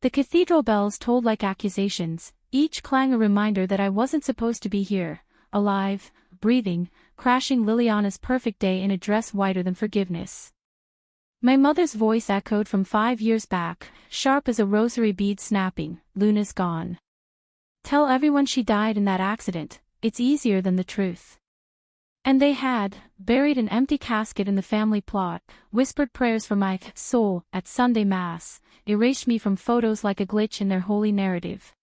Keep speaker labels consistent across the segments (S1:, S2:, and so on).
S1: The cathedral bells tolled like accusations, each clang a reminder that I wasn't supposed to be here, alive, breathing, crashing Liliana's perfect day in a dress whiter than forgiveness. My mother's voice echoed from 5 years back, sharp as a rosary bead snapping, "Luna's gone. Tell everyone she died in that accident, it's easier than the truth." And they had, buried an empty casket in the family plot, whispered prayers for my soul at Sunday Mass, erased me from photos like a glitch in their holy narrative.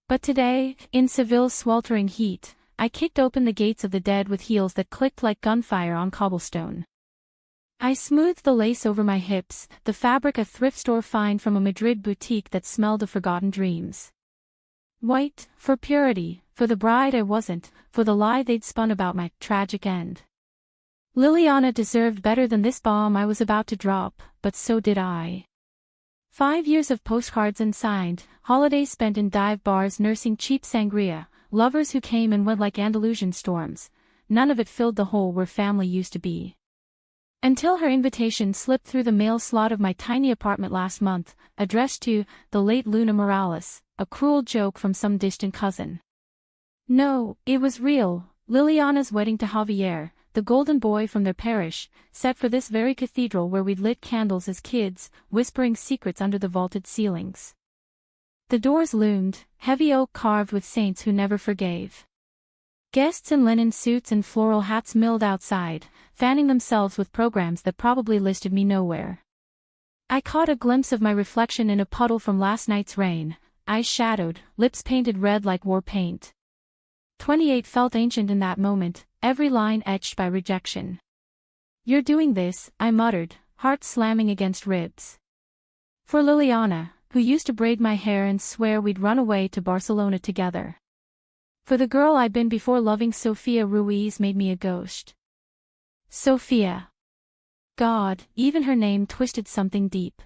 S1: But today, in Seville's sweltering heat, I kicked open the gates of the dead with heels that clicked like gunfire on cobblestone. I smoothed the lace over my hips, the fabric a thrift store find from a Madrid boutique that smelled of forgotten dreams. White, for purity, for the bride I wasn't, for the lie they'd spun about my tragic end. Liliana deserved better than this bomb I was about to drop, but so did I. 5 years of postcards unsigned, holidays spent in dive bars nursing cheap sangria, lovers who came and went like Andalusian storms, none of it filled the hole where family used to be. Until her invitation slipped through the mail slot of my tiny apartment last month, addressed to the late Luna Morales, a cruel joke from some distant cousin. No, it was real, Liliana's wedding to Javier, the golden boy from their parish, set for this very cathedral where we'd lit candles as kids, whispering secrets under the vaulted ceilings. The doors loomed, heavy oak carved with saints who never forgave. Guests in linen suits and floral hats milled outside, fanning themselves with programs that probably listed me nowhere. I caught a glimpse of my reflection in a puddle from last night's rain, eyes shadowed, lips painted red like war paint. 28 felt ancient in that moment, every line etched by rejection. "You're doing this," I muttered, heart slamming against ribs. For Liliana, who used to braid my hair and swear we'd run away to Barcelona together. For the girl I'd been before loving Sofia Ruiz made me a ghost. Sofia. God, even her name twisted something deep.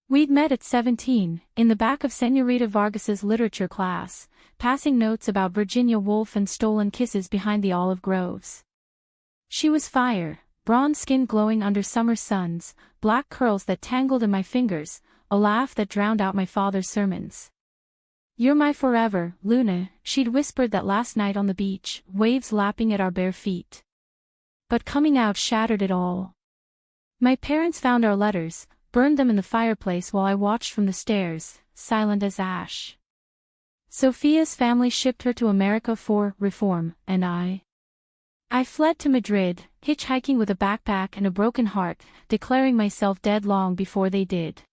S1: We'd met at 17, in the back of Señorita Vargas's literature class, passing notes about Virginia Woolf and stolen kisses behind the olive groves. She was fire, bronze skin glowing under summer suns, black curls that tangled in my fingers, a laugh that drowned out my father's sermons. "You're my forever, Luna," she'd whispered that last night on the beach, waves lapping at our bare feet. But coming out shattered it all. My parents found our letters, burned them in the fireplace while I watched from the stairs, silent as ash. Sofia's family shipped her to America for reform, and I fled to Madrid, hitchhiking with a backpack and a broken heart, declaring myself dead long before they did.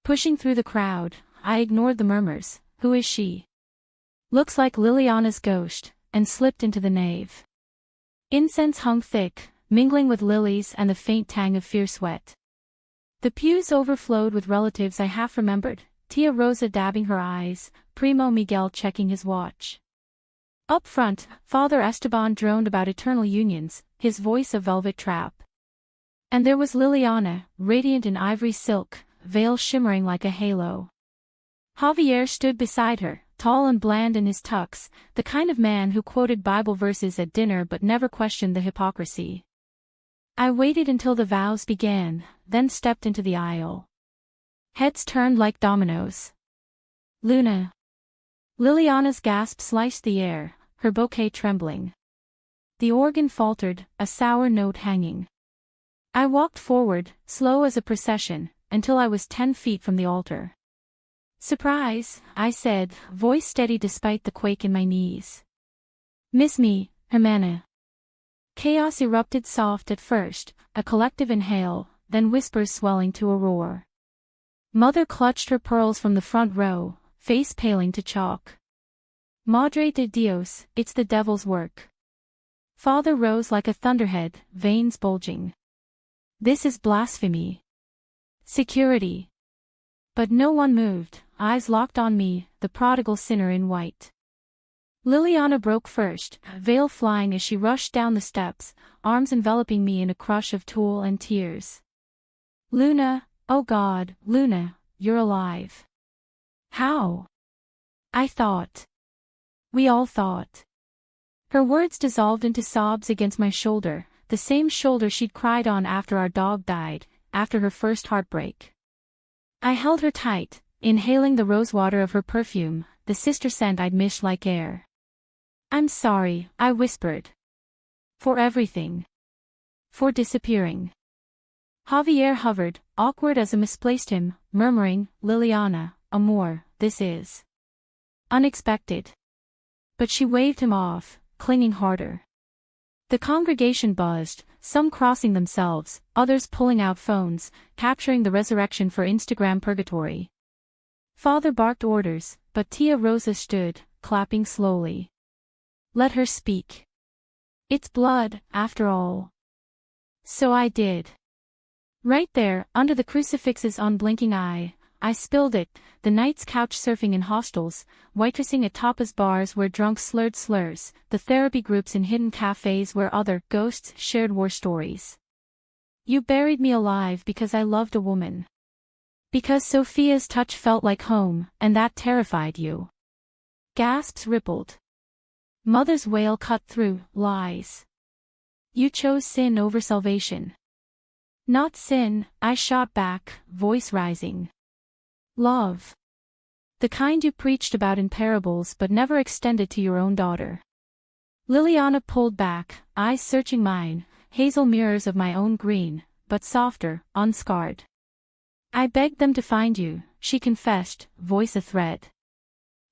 S1: Pushing through the crowd, I ignored the murmurs. "Who is she? Looks like Liliana's ghost," and slipped into the nave. Incense hung thick, mingling with lilies and the faint tang of fierce sweat. The pews overflowed with relatives I half remembered, Tia Rosa dabbing her eyes, Primo Miguel checking his watch. Up front, Father Esteban droned about eternal unions, his voice a velvet trap. And there was Liliana, radiant in ivory silk, veil shimmering like a halo. Javier stood beside her, tall and bland in his tux, the kind of man who quoted Bible verses at dinner but never questioned the hypocrisy. I waited until the vows began, then stepped into the aisle. Heads turned like dominoes. "Luna." Liliana's gasp sliced the air, her bouquet trembling. The organ faltered, a sour note hanging. I walked forward, slow as a procession, until I was 10 feet from the altar. "Surprise," I said, voice steady despite the quake in my knees. "Miss me, Hermana." Chaos erupted soft at first, a collective inhale, then whispers swelling to a roar. Mother clutched her pearls from the front row, face paling to chalk. "Madre de Dios, it's the devil's work." Father rose like a thunderhead, veins bulging. "This is blasphemy." "Security." But no one moved, eyes locked on me, the prodigal sinner in white. Liliana broke first, veil flying as she rushed down the steps, arms enveloping me in a crush of tulle and tears. "Luna, oh God, Luna, you're alive." "How?" I thought. We all thought. Her words dissolved into sobs against my shoulder, the same shoulder she'd cried on after our dog died, after her first heartbreak. I held her tight, inhaling the rosewater of her perfume, the sister scent I'd missed like air. "I'm sorry," I whispered. "For everything. For disappearing." Javier hovered, awkward as I misplaced him, murmuring, "Liliana, amor, this is unexpected." But she waved him off, clinging harder. The congregation buzzed, some crossing themselves, others pulling out phones, capturing the resurrection for Instagram purgatory. Father barked orders, but Tia Rosa stood, clapping slowly. "Let her speak. It's blood, after all." So I did. Right there, under the crucifix's unblinking eye, I spilled it, the nights couch surfing in hostels, waitressing at tapas bars where drunks slurred slurs, the therapy groups in hidden cafes where other ghosts shared war stories. "You buried me alive because I loved a woman. Because Sophia's touch felt like home, and that terrified you." Gasps rippled. Mother's wail cut through, lies. "You chose sin over salvation." "Not sin," I shot back, voice rising. "Love. The kind you preached about in parables but never extended to your own daughter." Liliana pulled back, eyes searching mine, hazel mirrors of my own green, but softer, unscarred. "I begged them to find you," she confessed, voice a thread.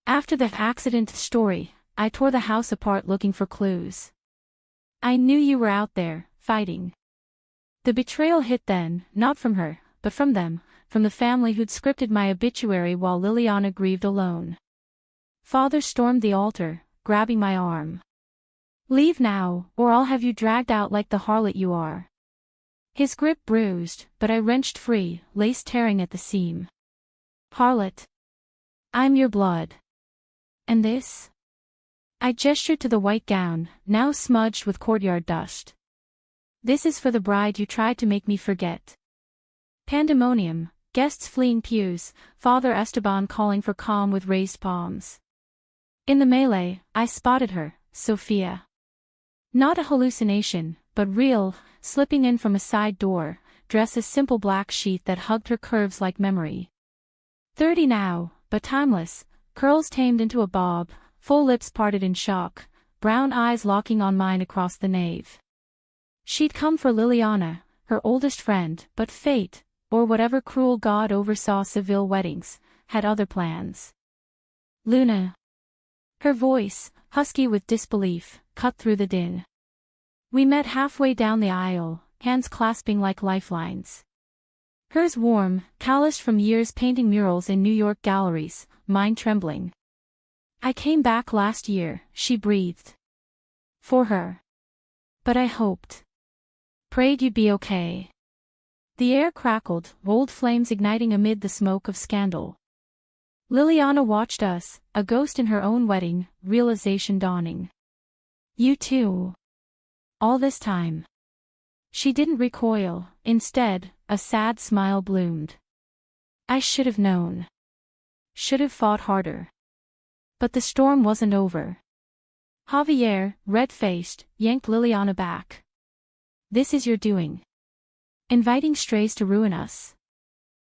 S1: "After the accident story, I tore the house apart looking for clues. I knew you were out there, fighting." The betrayal hit then, not from her, but from them, from the family who'd scripted my obituary while Liliana grieved alone. Father stormed the altar, grabbing my arm. "Leave now, or I'll have you dragged out like the harlot you are." His grip bruised, but I wrenched free, lace tearing at the seam. "Harlot. I'm your blood. And this?" I gestured to the white gown, now smudged with courtyard dust. "This is for the bride you tried to make me forget." Pandemonium, guests fleeing pews, Father Esteban calling for calm with raised palms. In the melee, I spotted her, Sophia. Not a hallucination, but real, slipping in from a side door, dress a simple black sheath that hugged her curves like memory. 30 now, but timeless, curls tamed into a bob, full lips parted in shock, brown eyes locking on mine across the nave. She'd come for Liliana, her oldest friend, but fate, or whatever cruel god oversaw Seville weddings, had other plans. "Luna." Her voice, husky with disbelief, cut through the din. We met halfway down the aisle, hands clasping like lifelines. Hers warm, calloused from years painting murals in New York galleries, mine trembling. "I came back last year," she breathed. "For her. But I hoped. Prayed you'd be okay." The air crackled, old flames igniting amid the smoke of scandal. Liliana watched us, a ghost in her own wedding, realization dawning. "You too. All this time." She didn't recoil, instead, a sad smile bloomed. "I should have known. Should have fought harder." But the storm wasn't over. Javier, red-faced, yanked Liliana back. "This is your doing. Inviting strays to ruin us."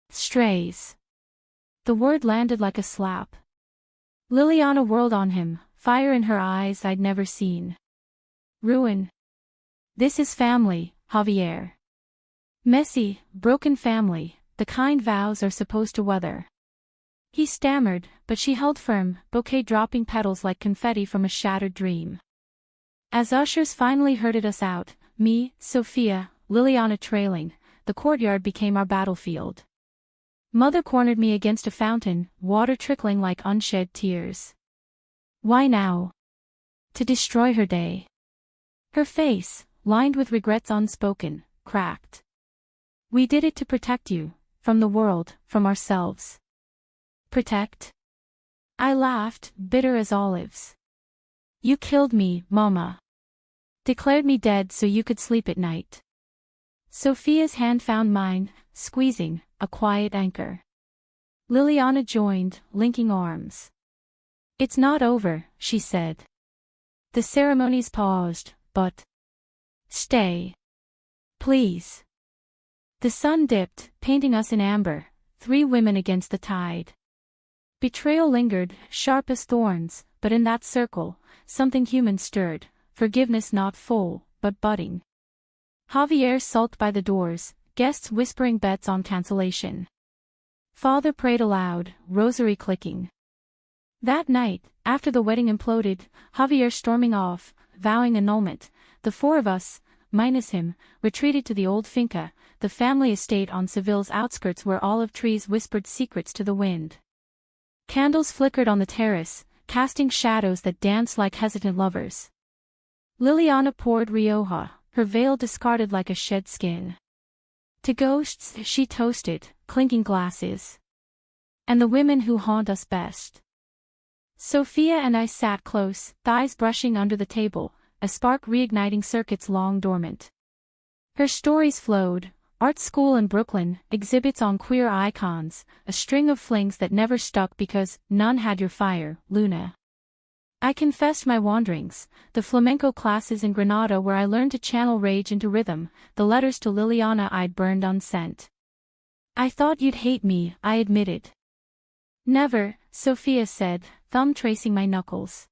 S1: Strays. The word landed like a slap. Liliana whirled on him, fire in her eyes I'd never seen. "Ruin. This is family, Javier. Messy, broken family, the kind vows are supposed to weather." He stammered, but she held firm, bouquet dropping petals like confetti from a shattered dream. As ushers finally herded us out, me, Sophia, Liliana trailing, the courtyard became our battlefield. Mother cornered me against a fountain, water trickling like unshed tears. Why now? To destroy her day. Her face, lined with regrets unspoken, cracked. "We did it to protect you, from the world, from ourselves." "Protect?" I laughed, bitter as olives. "You killed me, Mama. Declared me dead so you could sleep at night." Sophia's hand found mine, squeezing, a quiet anchor. Liliana joined, linking arms. "It's not over," she said. The ceremonies paused, but... "Stay. Please." The sun dipped, painting us in amber, 3 women against the tide. Betrayal lingered, sharp as thorns, but in that circle, something human stirred, forgiveness not full, but budding. Javier sulked by the doors, guests whispering bets on cancellation. Father prayed aloud, rosary clicking. That night, after the wedding imploded, Javier storming off, vowing annulment, the four of us, minus him, retreated to the old finca, the family estate on Seville's outskirts where olive trees whispered secrets to the wind. Candles flickered on the terrace, casting shadows that danced like hesitant lovers. Liliana poured Rioja, her veil discarded like a shed skin. To ghosts she toasted, clinking glasses. And the women who haunt us best. Sophia and I sat close, thighs brushing under the table, a spark reigniting circuits long dormant. Her stories flowed, art school in Brooklyn, exhibits on queer icons, a string of flings that never stuck because none had your fire, Luna. I confessed my wanderings, the flamenco classes in Granada where I learned to channel rage into rhythm, the letters to Liliana I'd burned unsent. I thought you'd hate me, I admitted. Never, Sophia said, thumb tracing my knuckles.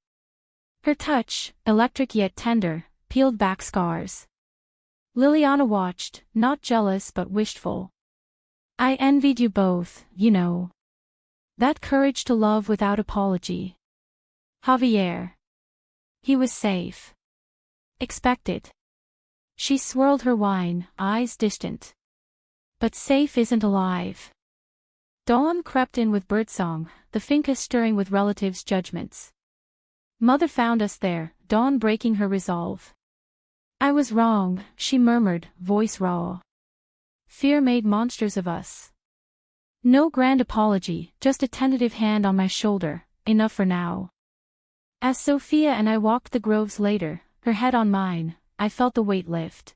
S1: Her touch, electric yet tender, peeled back scars. Liliana watched, not jealous but wishful. I envied you both, you know. That courage to love without apology. Javier. He was safe. Expected. She swirled her wine, eyes distant. But safe isn't alive. Dawn crept in with birdsong, the finca stirring with relatives' judgments. Mother found us there, Dawn breaking her resolve. I was wrong, she murmured, voice raw. Fear made monsters of us. No grand apology, just a tentative hand on my shoulder, enough for now. As Sophia and I walked the groves later, her head on mine, I felt the weight lift.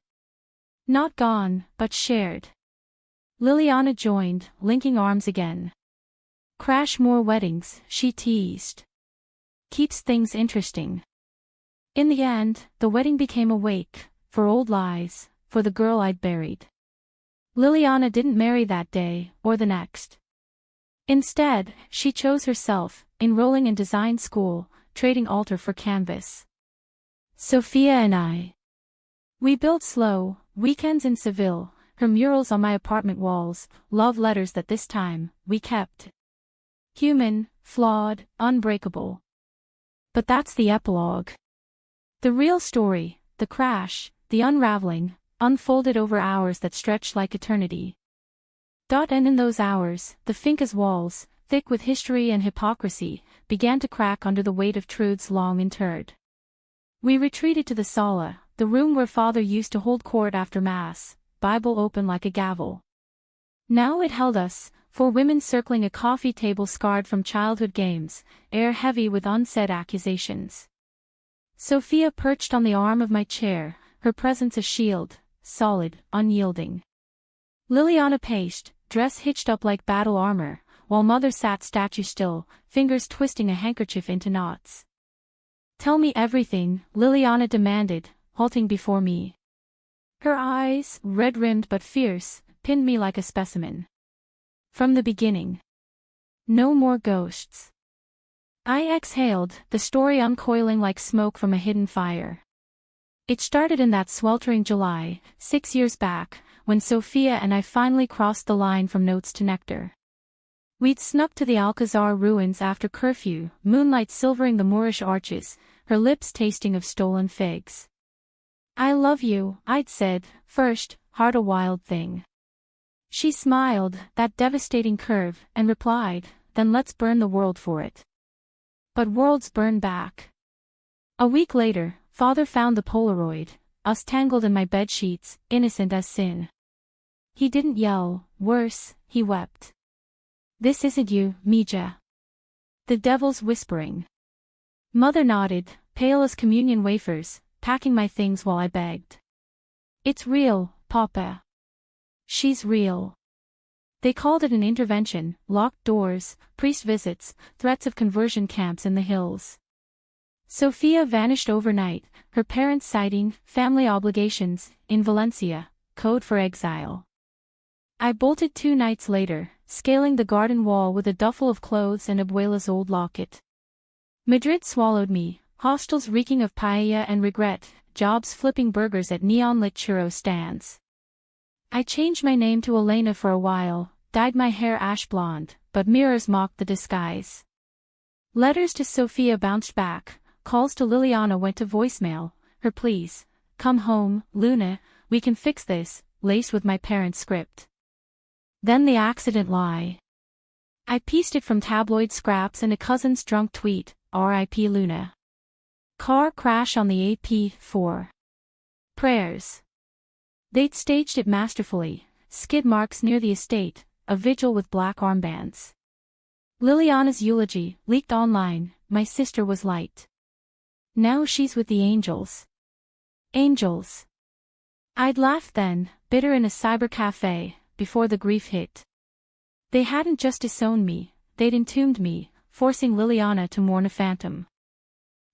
S1: Not gone, but shared. Liliana joined, linking arms again. Crash more weddings, she teased. Keeps things interesting. In the end, the wedding became a wake, for old lies, for the girl I'd buried. Liliana didn't marry that day, or the next. Instead, she chose herself, enrolling in design school, trading altar for canvas. Sophia and I. We built slow, weekends in Seville, her murals on my apartment walls, love letters that this time, we kept. Human, flawed, unbreakable. But that's the epilogue. The real story, the crash, the unraveling, unfolded over hours that stretched like eternity. And in those hours, the finca's walls, thick with history and hypocrisy, began to crack under the weight of truths long interred. We retreated to the sala, the room where Father used to hold court after Mass, Bible open like a gavel. Now it held us, four women circling a coffee table scarred from childhood games, air heavy with unsaid accusations. Sophia perched on the arm of my chair, her presence a shield, solid, unyielding. Liliana paced, dress hitched up like battle armor, while Mother sat statue still, fingers twisting a handkerchief into knots. Tell me everything, Liliana demanded, halting before me. Her eyes, red-rimmed but fierce, pinned me like a specimen. From the beginning. No more ghosts. I exhaled, the story uncoiling like smoke from a hidden fire. It started in that sweltering July, 6 years back, when Sophia and I finally crossed the line from notes to nectar. We'd snuck to the Alcazar ruins after curfew, moonlight silvering the Moorish arches, her lips tasting of stolen figs. I love you, I'd said, first, heart a wild thing. She smiled, that devastating curve, and replied, then let's burn the world for it. But worlds burn back. A week later, Father found the Polaroid, us tangled in my bedsheets, innocent as sin. He didn't yell, worse, he wept. This isn't you, Mija. The devil's whispering. Mother nodded, pale as communion wafers, packing my things while I begged. It's real, Papa. She's real. They called it an intervention, locked doors, priest visits, threats of conversion camps in the hills. Sophia vanished overnight, her parents citing family obligations, in Valencia, code for exile. I bolted 2 nights later, scaling the garden wall with a duffel of clothes and Abuela's old locket. Madrid swallowed me, hostels reeking of paella and regret, jobs flipping burgers at neon-lit churro stands. I changed my name to Elena for a while, dyed my hair ash blonde, but mirrors mocked the disguise. Letters to Sophia bounced back, calls to Liliana went to voicemail, her pleas, "Come home, Luna, we can fix this," laced with my parents' script. Then the accident lie. I pieced it from tabloid scraps and a cousin's drunk tweet, "R.I.P. Luna." Car crash on the AP4. Prayers. They'd staged it masterfully, skid marks near the estate, a vigil with black armbands. Liliana's eulogy, leaked online, my sister was light. Now she's with the angels. Angels. I'd laughed then, bitter in a cyber cafe, before the grief hit. They hadn't just disowned me, they'd entombed me, forcing Liliana to mourn a phantom.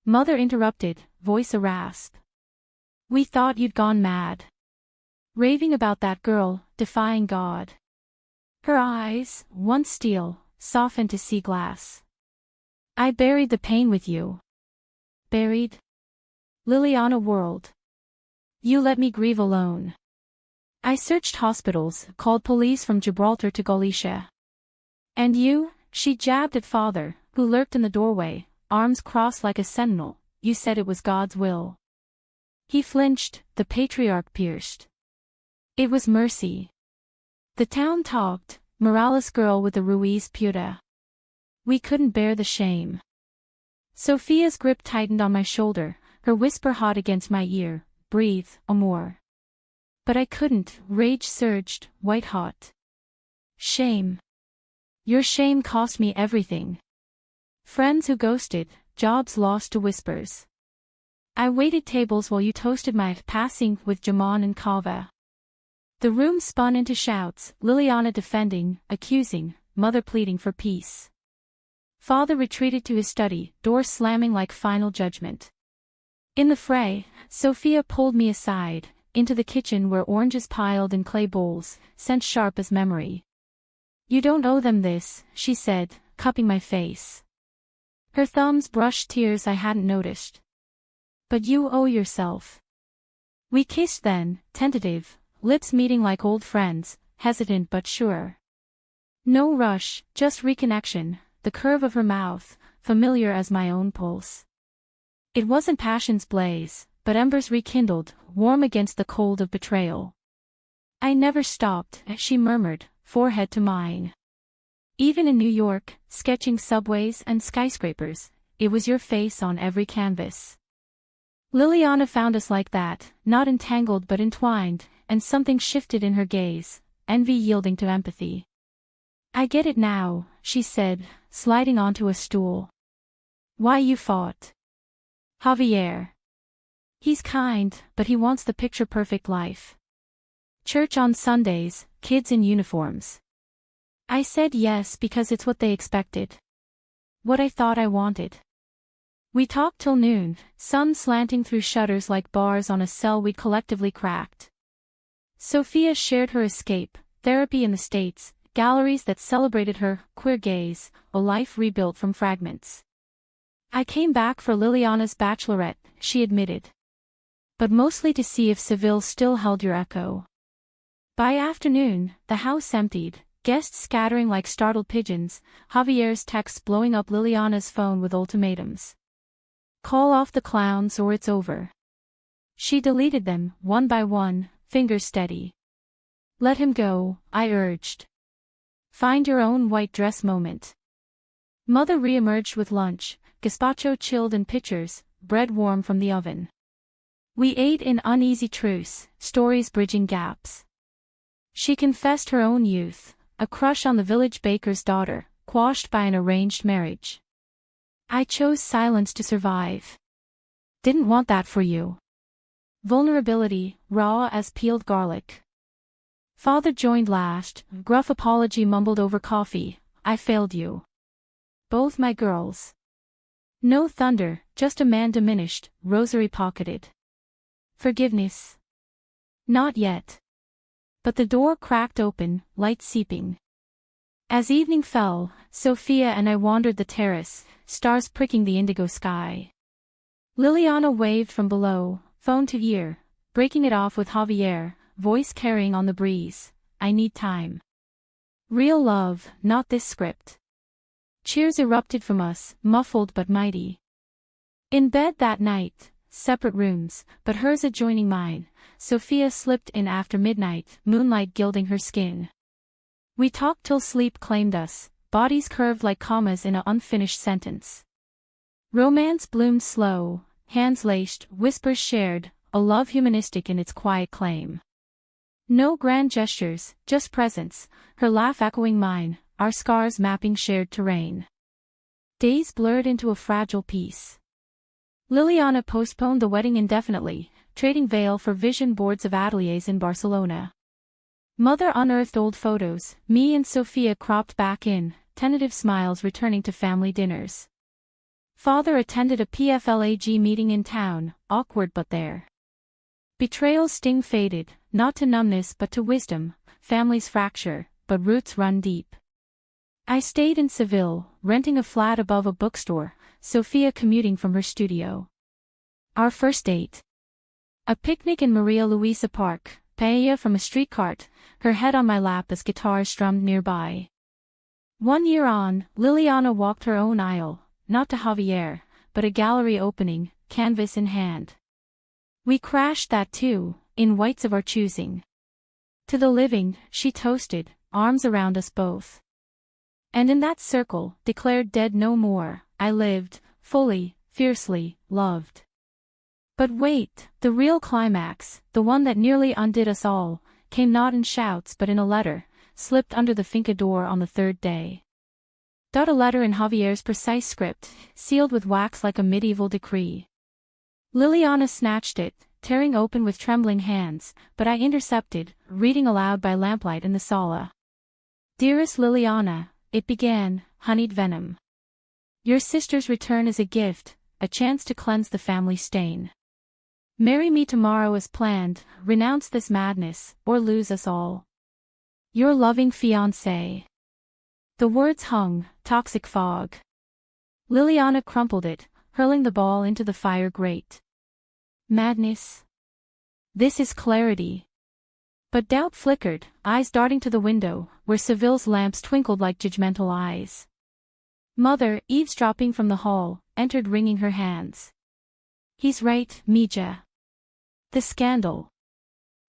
S1: Mother interrupted, voice a rasp. "We thought you'd gone mad. Raving about that girl, defying God." Her eyes, once steel, softened to sea glass. "I buried the pain with you." Buried? Liliana whirled. "You let me grieve alone." I searched hospitals, called police from Gibraltar to Galicia. "And you?" She jabbed at father, who lurked in the doorway, arms crossed like a sentinel. "You said it was God's will." He flinched, the patriarch pierced. "It was mercy." The town talked, Morales girl with the Ruiz Puta. We couldn't bear the shame. Sophia's grip tightened on my shoulder, her whisper hot against my ear, "Breathe, amor." But I couldn't, rage surged, white hot. Shame. Your shame cost me everything. Friends who ghosted, jobs lost to whispers. I waited tables while you toasted my passing with Jamon and Kava. The room spun into shouts, Liliana defending, accusing, mother pleading for peace. Father retreated to his study, door slamming like final judgment. In the fray, Sophia pulled me aside, into the kitchen where oranges piled in clay bowls, scent sharp as memory. "You don't owe them this," she said, cupping my face. Her thumbs brushed tears I hadn't noticed. "But you owe yourself." We kissed then, tentative, lips meeting like old friends, hesitant but sure. No rush, just reconnection, the curve of her mouth, familiar as my own pulse. It wasn't passion's blaze, but embers rekindled, warm against the cold of betrayal. "I never stopped," she murmured, forehead to mine. "Even in New York, sketching subways and skyscrapers, it was your face on every canvas." Liliana found us like that, not entangled but entwined, and something shifted in her gaze, envy yielding to empathy. "I get it now," she said, sliding onto a stool. "Why you fought Javier. He's kind, but he wants the picture-perfect life. Church on Sundays, kids in uniforms." I said yes because it's what they expected. What I thought I wanted. We talked till noon, sun slanting through shutters like bars on a cell we'd collectively cracked. Sophia shared her escape, therapy in the States, galleries that celebrated her queer gaze, a life rebuilt from fragments. I came back for Liliana's bachelorette, she admitted. But mostly to see if Seville still held your echo. By afternoon, the house emptied, guests scattering like startled pigeons, Javier's texts blowing up Liliana's phone with ultimatums. "Call off the clowns or it's over." She deleted them, one by one, fingers steady. "Let him go," I urged. "Find your own white dress moment." Mother re-emerged with lunch, gazpacho chilled in pitchers, bread warm from the oven. We ate in uneasy truce, stories bridging gaps. She confessed her own youth, a crush on the village baker's daughter, quashed by an arranged marriage. I chose silence to survive. Didn't want that for you. Vulnerability, raw as peeled garlic. Father joined last, gruff apology mumbled over coffee, "I failed you." Both my girls. No thunder, just a man diminished, rosary pocketed. Forgiveness? Not yet. But the door cracked open, light seeping. As evening fell, Sophia and I wandered the terrace, stars pricking the indigo sky. Liliana waved from below, phone to ear, breaking it off with Javier, voice carrying on the breeze. I need time. Real love, not this script. Cheers erupted from us, muffled but mighty. In bed that night, separate rooms, but hers adjoining mine, Sophia slipped in after midnight, moonlight gilding her skin. We talked till sleep claimed us, bodies curved like commas in an unfinished sentence. Romance bloomed slow, hands laced, whispers shared, a love humanistic in its quiet claim. No grand gestures, just presence, her laugh echoing mine, our scars mapping shared terrain. Days blurred into a fragile peace. Liliana postponed the wedding indefinitely, trading veil for vision boards of ateliers in Barcelona. Mother unearthed old photos, me and Sophia cropped back in, tentative smiles returning to family dinners. Father attended a PFLAG meeting in town, awkward but there. Betrayal's sting faded, not to numbness but to wisdom, families fracture, but roots run deep. I stayed in Seville, renting a flat above a bookstore, Sophia commuting from her studio. Our first date. A picnic in Maria Luisa Park, paella from a street cart, her head on my lap as guitars strummed nearby. 1 year on, Liliana walked her own aisle, not to Javier, but a gallery opening, canvas in hand. We crashed that too, in whites of our choosing. To the living, she toasted, arms around us both. And in that circle, declared dead no more, I lived, fully, fiercely, loved. But wait, the real climax, the one that nearly undid us all, came not in shouts but in a letter, slipped under the finca door on the third day. A letter in Javier's precise script, sealed with wax like a medieval decree. Liliana snatched it, tearing open with trembling hands, but I intercepted, reading aloud by lamplight in the sala. Dearest Liliana, it began, honeyed venom. Your sister's return is a gift, a chance to cleanse the family stain. Marry me tomorrow as planned, renounce this madness, or lose us all. Your loving fiancé. The words hung, toxic fog. Liliana crumpled it, hurling the ball into the fire grate. Madness. This is clarity. But doubt flickered, eyes darting to the window, where Seville's lamps twinkled like judgmental eyes. Mother, eavesdropping from the hall, entered wringing her hands. He's right, Mija. The scandal.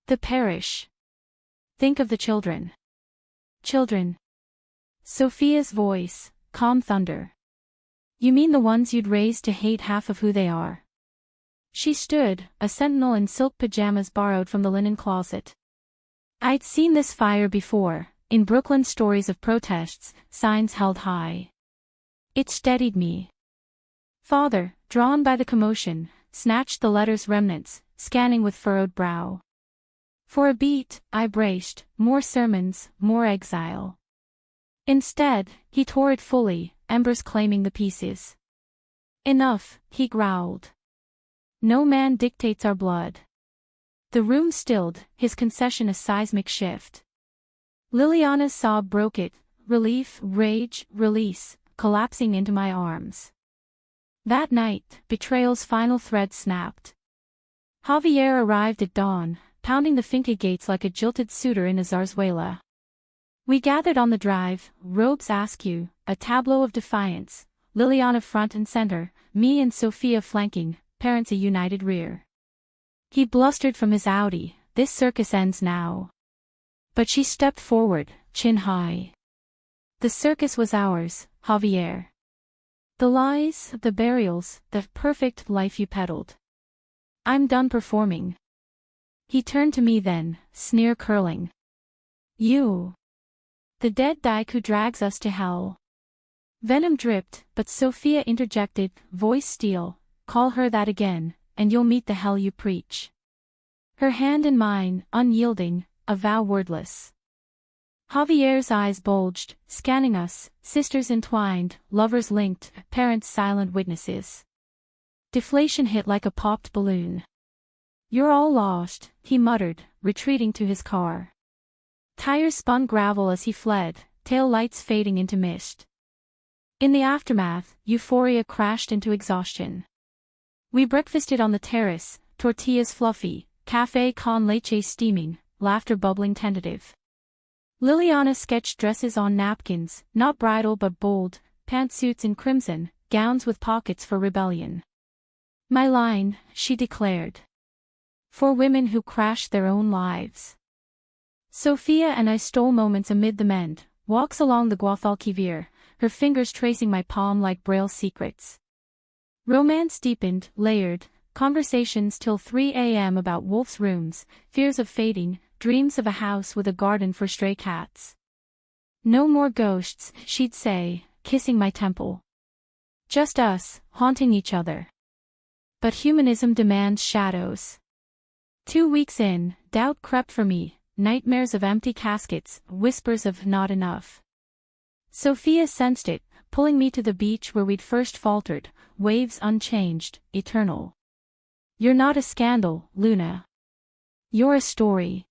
S1: The parish. Think of the children. Children. Sophia's voice, calm thunder. You mean the ones you'd raise to hate half of who they are? She stood, a sentinel in silk pajamas borrowed from the linen closet. I'd seen this fire before, in Brooklyn stories of protests, signs held high. It steadied me. Father, drawn by the commotion, snatched the letter's remnants, scanning with furrowed brow. For a beat, I braced, more sermons, more exile. Instead, he tore it fully, embers claiming the pieces. Enough, he growled. No man dictates our blood. The room stilled, his concession a seismic shift. Liliana's sob broke it, relief, rage, release, collapsing into my arms. That night, betrayal's final thread snapped. Javier arrived at dawn, pounding the finca gates like a jilted suitor in a zarzuela. We gathered on the drive, robes askew, a tableau of defiance, Liliana front and center, me and Sophia flanking, parents a united rear. He blustered from his Audi, this circus ends now. But she stepped forward, chin high. The circus was ours, Javier. The lies, the burials, the perfect life you peddled. I'm done performing. He turned to me then, sneer curling. You. The dead dyke who drags us to hell. Venom dripped, but Sophia interjected, voice steel, call her that again, and you'll meet the hell you preach. Her hand in mine, unyielding, a vow wordless. Javier's eyes bulged, scanning us, sisters entwined, lovers linked, parents silent witnesses. Deflation hit like a popped balloon. You're all lost, he muttered, retreating to his car. Tires spun gravel as he fled, tail lights fading into mist. In the aftermath, euphoria crashed into exhaustion. We breakfasted on the terrace, tortillas fluffy, café con leche steaming, laughter bubbling tentative. Liliana sketched dresses on napkins, not bridal but bold, pantsuits in crimson, gowns with pockets for rebellion. My line, she declared. For women who crashed their own lives. Sophia and I stole moments amid the mend, walks along the Guadalquivir, her fingers tracing my palm like braille secrets. Romance deepened, layered, conversations till 3 a.m. about wolves' rooms, fears of fading, dreams of a house with a garden for stray cats. No more ghosts, she'd say, kissing my temple. Just us, haunting each other. But humanism demands shadows. 2 weeks in, doubt crept for me, nightmares of empty caskets, whispers of not enough. Sophia sensed it, pulling me to the beach where we'd first faltered, waves unchanged, eternal. You're not a scandal, Luna. You're a story.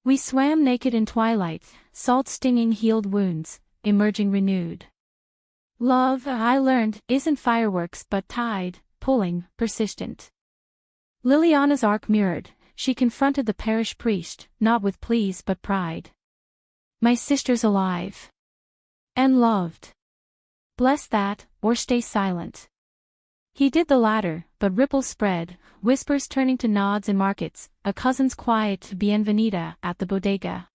S1: We swam naked in twilight, salt-stinging healed wounds, emerging renewed. Love, I learned, isn't fireworks but tide, pulling, persistent. Liliana's arc mirrored, she confronted the parish priest, not with pleas but pride. My sister's alive. And loved. Bless that, or stay silent. He did the latter, but ripples spread, whispers turning to nods in markets, a cousin's quiet bienvenida at the bodega.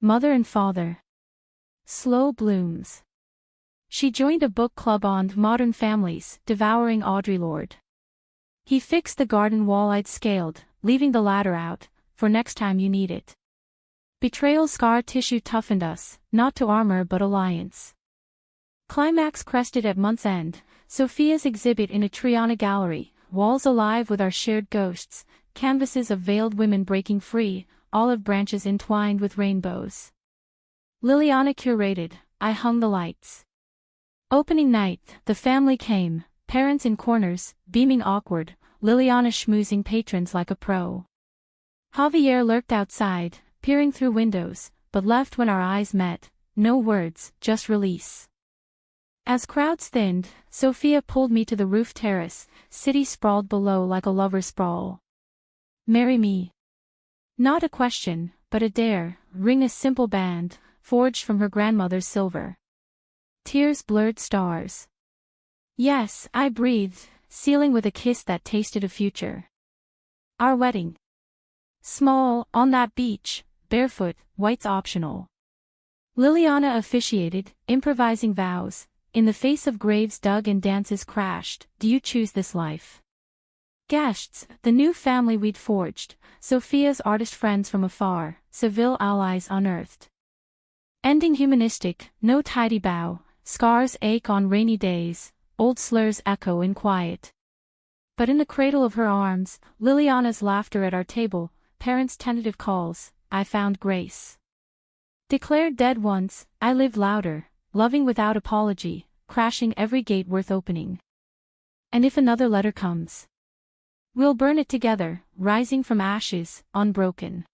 S1: Mother and father. Slow blooms. She joined a book club on modern families, devouring Audre Lorde. He fixed the garden wall I'd scaled, leaving the ladder out, for next time you need it. Betrayal scar tissue toughened us, not to armor but alliance. Climax crested at month's end, Sophia's exhibit in a Triana gallery, walls alive with our shared ghosts, canvases of veiled women breaking free, olive branches entwined with rainbows. Liliana curated, I hung the lights. Opening night, the family came, parents in corners, beaming awkward, Liliana schmoozing patrons like a pro. Javier lurked outside, peering through windows, but left when our eyes met, no words, just release. As crowds thinned, Sophia pulled me to the roof terrace, city sprawled below like a lover's sprawl. Marry me. Not a question, but a dare, ring a simple band, forged from her grandmother's silver. Tears blurred stars. Yes, I breathed, sealing with a kiss that tasted of future. Our wedding. Small, on that beach, barefoot, white's optional. Liliana officiated, improvising vows. In the face of graves dug and dances crashed, do you choose this life? Guests, the new family we'd forged, Sophia's artist friends from afar, Seville allies unearthed. Ending humanistic, no tidy bow, scars ache on rainy days, old slurs echo in quiet. But in the cradle of her arms, Liliana's laughter at our table, parents' tentative calls, I found grace. Declared dead once, I lived louder, loving without apology, crashing every gate worth opening. And if another letter comes, we'll burn it together, rising from ashes, unbroken.